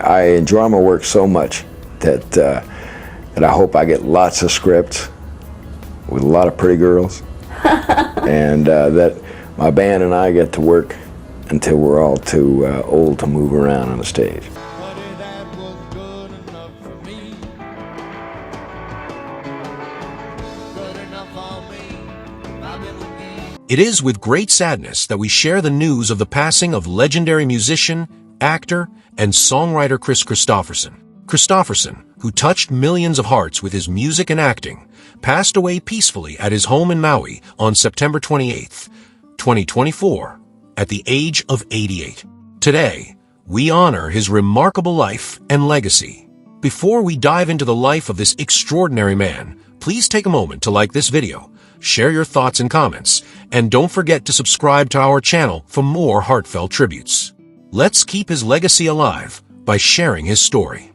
I enjoy my work so much that I hope I get lots of scripts with a lot of pretty girls, and that my band and I get to work until we're all too old to move around on the stage. It is with great sadness that we share the news of the passing of legendary musician, actor, and songwriter Kris Kristofferson. Kristofferson, who touched millions of hearts with his music and acting, passed away peacefully at his home in Maui on September 28, 2024, at the age of 88. Today, we honor his remarkable life and legacy. Before we dive into the life of this extraordinary man, please take a moment to like this video, share your thoughts and comments, and don't forget to subscribe to our channel for more heartfelt tributes. Let's keep his legacy alive by sharing his story.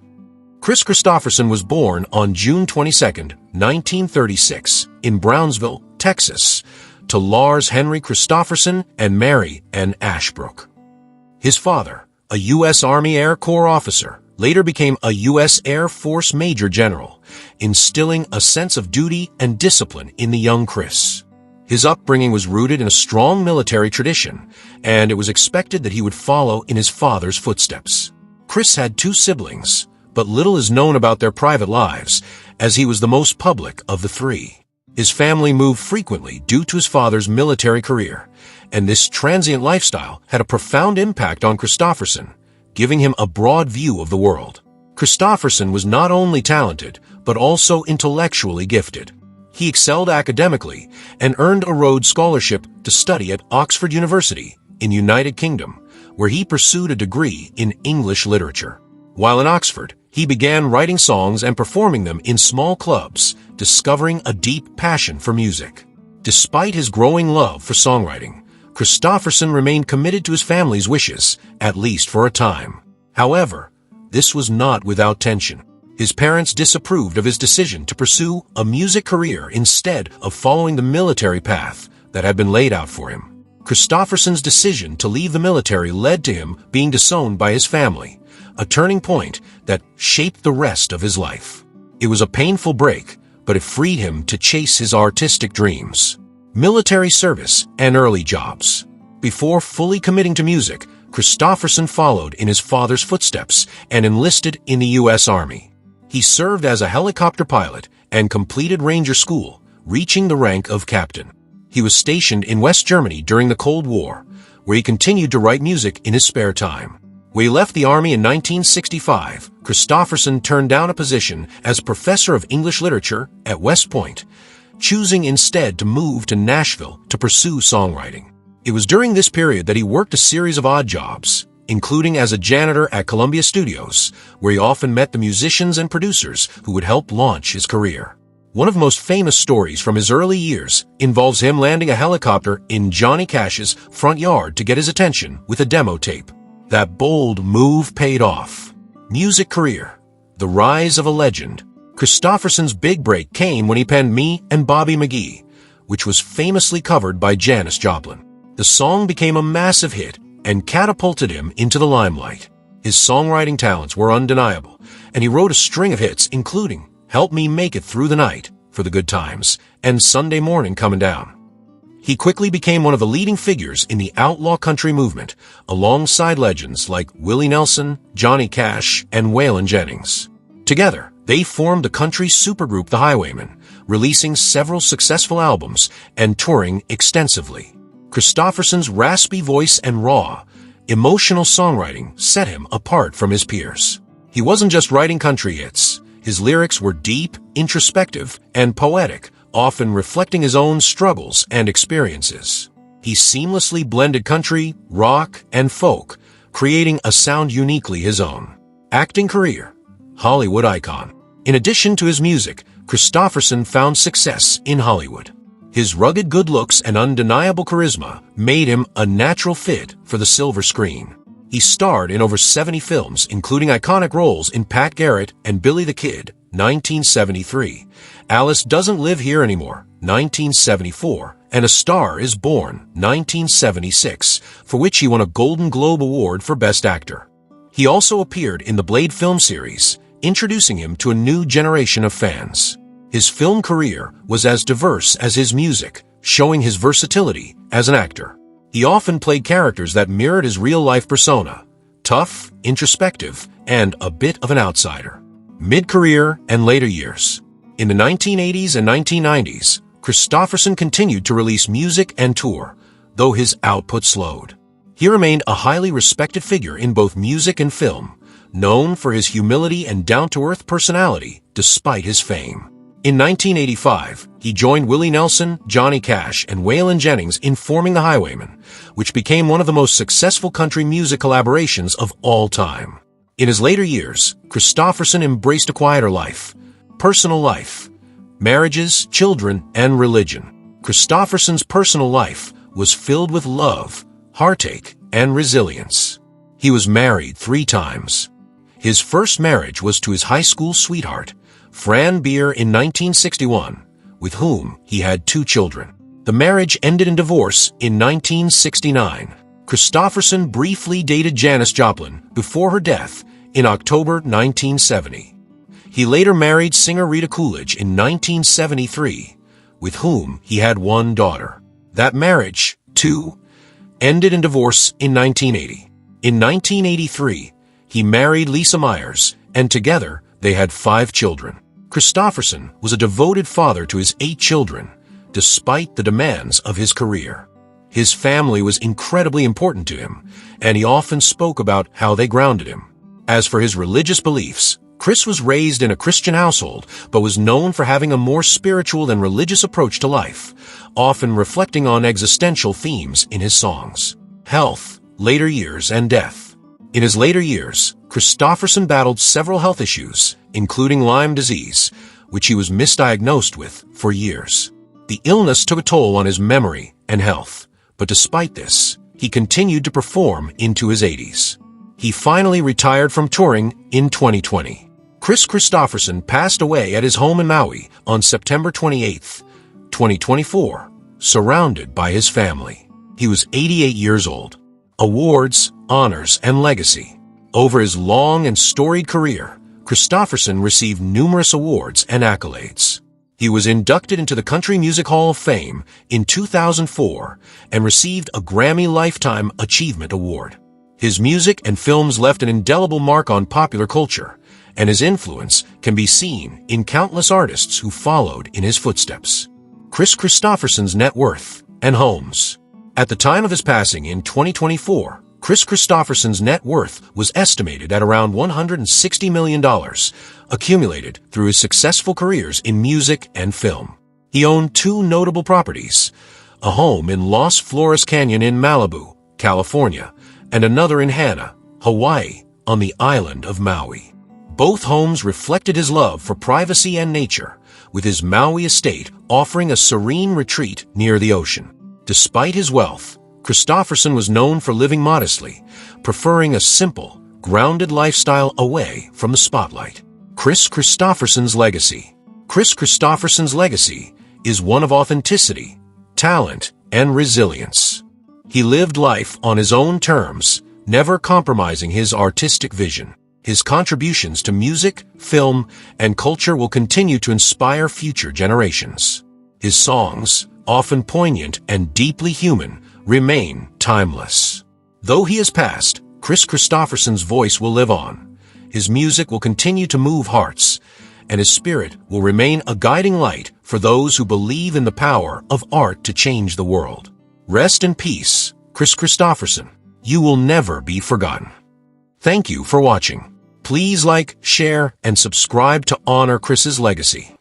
Kris Kristofferson was born on June 22, 1936, in Brownsville, Texas, to Lars Henry Kristofferson and Mary Ann Ashbrook. His father, a U.S. Army Air Corps officer, later became a U.S. Air Force Major General, instilling a sense of duty and discipline in the young Kris. His upbringing was rooted in a strong military tradition, and it was expected that he would follow in his father's footsteps. Kris had two siblings, but little is known about their private lives, as he was the most public of the three. His family moved frequently due to his father's military career, and this transient lifestyle had a profound impact on Kristofferson, giving him a broad view of the world. Kristofferson was not only talented, but also intellectually gifted. He excelled academically and earned a Rhodes Scholarship to study at Oxford University in United Kingdom, where he pursued a degree in English literature. While in Oxford, he began writing songs and performing them in small clubs, discovering a deep passion for music. Despite his growing love for songwriting, Kristofferson remained committed to his family's wishes, at least for a time. However, this was not without tension. His parents disapproved of his decision to pursue a music career instead of following the military path that had been laid out for him. Kristofferson's decision to leave the military led to him being disowned by his family, a turning point that shaped the rest of his life. It was a painful break, but it freed him to chase his artistic dreams. Military service and early jobs. Before fully committing to music, Kristofferson followed in his father's footsteps and enlisted in the U.S. Army. He served as a helicopter pilot and completed Ranger School, reaching the rank of captain. He was stationed in West Germany during the Cold War, where he continued to write music in his spare time. When he left the Army in 1965, Kristofferson turned down a position as professor of English literature at West Point, choosing instead to move to Nashville to pursue songwriting. It was during this period that he worked a series of odd jobs, including as a janitor at Columbia Studios, where he often met the musicians and producers who would help launch his career. One of the most famous stories from his early years involves him landing a helicopter in Johnny Cash's front yard to get his attention with a demo tape. That bold move paid off. Music career. The rise of a legend. Kristofferson's big break came when he penned Me and Bobby McGee, which was famously covered by Janis Joplin. The song became a massive hit and catapulted him into the limelight. His songwriting talents were undeniable, and he wrote a string of hits including Help Me Make It Through the Night, For the Good Times, and Sunday Morning Comin' Down. He quickly became one of the leading figures in the outlaw country movement, alongside legends like Willie Nelson, Johnny Cash, and Waylon Jennings. Together, they formed the country supergroup The Highwaymen, releasing several successful albums and touring extensively. Kristofferson's raspy voice and raw, emotional songwriting set him apart from his peers. He wasn't just writing country hits. His lyrics were deep, introspective, and poetic, often reflecting his own struggles and experiences. He seamlessly blended country, rock, and folk, creating a sound uniquely his own. Acting career. Hollywood icon. In addition to his music, Kristofferson found success in Hollywood. His rugged good looks and undeniable charisma made him a natural fit for the silver screen. He starred in over 70 films, including iconic roles in Pat Garrett and Billy the Kid, 1973, Alice Doesn't Live Here Anymore, 1974, and A Star is Born, 1976, for which he won a Golden Globe Award for Best Actor. He He also appeared in the Blade film series, introducing him to a new generation of fans. His film career was as diverse as his music, showing his versatility as an actor. He often played characters that mirrored his real-life persona, tough, introspective, and a bit of an outsider. Mid-career and later years. In the 1980s and 1990s, Kristofferson continued to release music and tour, though his output slowed. He remained a highly respected figure in both music and film, known for his humility and down-to-earth personality despite his fame. In 1985, he joined Willie Nelson, Johnny Cash, and Waylon Jennings in forming the Highwaymen, which became one of the most successful country music collaborations of all time. In his later years, Kristofferson embraced a quieter life, personal life, marriages, children, and religion. Kristofferson's personal life was filled with love, heartache, and resilience. He was married 3 times. His first marriage was to his high school sweetheart, Fran Beer, in 1961, with whom he had 2 children. The marriage ended in divorce in 1969. Kristofferson briefly dated Janis Joplin before her death in October 1970. He later married singer Rita Coolidge in 1973, with whom he had 1 daughter. That marriage, too, ended in divorce in 1980. In 1983, he married Lisa Myers, and together they had 5 children. Kristofferson was a devoted father to his 8 children, despite the demands of his career. His family was incredibly important to him, and he often spoke about how they grounded him. As for his religious beliefs, Kris was raised in a Christian household, but was known for having a more spiritual and religious approach to life, often reflecting on existential themes in his songs. Health, later years, and death. In his later years, Kristofferson battled several health issues, including Lyme disease, which he was misdiagnosed with for years. The illness took a toll on his memory and health, but despite this, he continued to perform into his 80s. He finally retired from touring in 2020. Kris Kristofferson passed away at his home in Maui on September 28, 2024, surrounded by his family. He was 88 years old. Awards, honors, and legacy. Over his long and storied career, Kristofferson received numerous awards and accolades. He was inducted into the Country Music Hall of Fame in 2004 and received a Grammy Lifetime Achievement Award. His music and films left an indelible mark on popular culture, and his influence can be seen in countless artists who followed in his footsteps. Kris Kristofferson's net worth and homes. At the time of his passing in 2024, Kris Kristofferson's net worth was estimated at around $160 million, accumulated through his successful careers in music and film. He owned 2 notable properties, a home in Los Flores Canyon in Malibu, California, and another in Hana, Hawaii, on the island of Maui. Both homes reflected his love for privacy and nature, with his Maui estate offering a serene retreat near the ocean. Despite his wealth, Kristofferson was known for living modestly, preferring a simple, grounded lifestyle away from the spotlight. Kris Kristofferson's legacy. Kris Kristofferson's legacy is one of authenticity, talent, and resilience. He lived life on his own terms, never compromising his artistic vision. His contributions to music, film, and culture will continue to inspire future generations. His songs, often poignant and deeply human, remain timeless. Though he has passed, Kris Kristofferson's voice will live on. His music will continue to move hearts, and his spirit will remain a guiding light for those who believe in the power of art to change the world. Rest in peace, Kris Kristofferson. You will never be forgotten. Thank you for watching. Please like, share, and subscribe to honor Kris's legacy.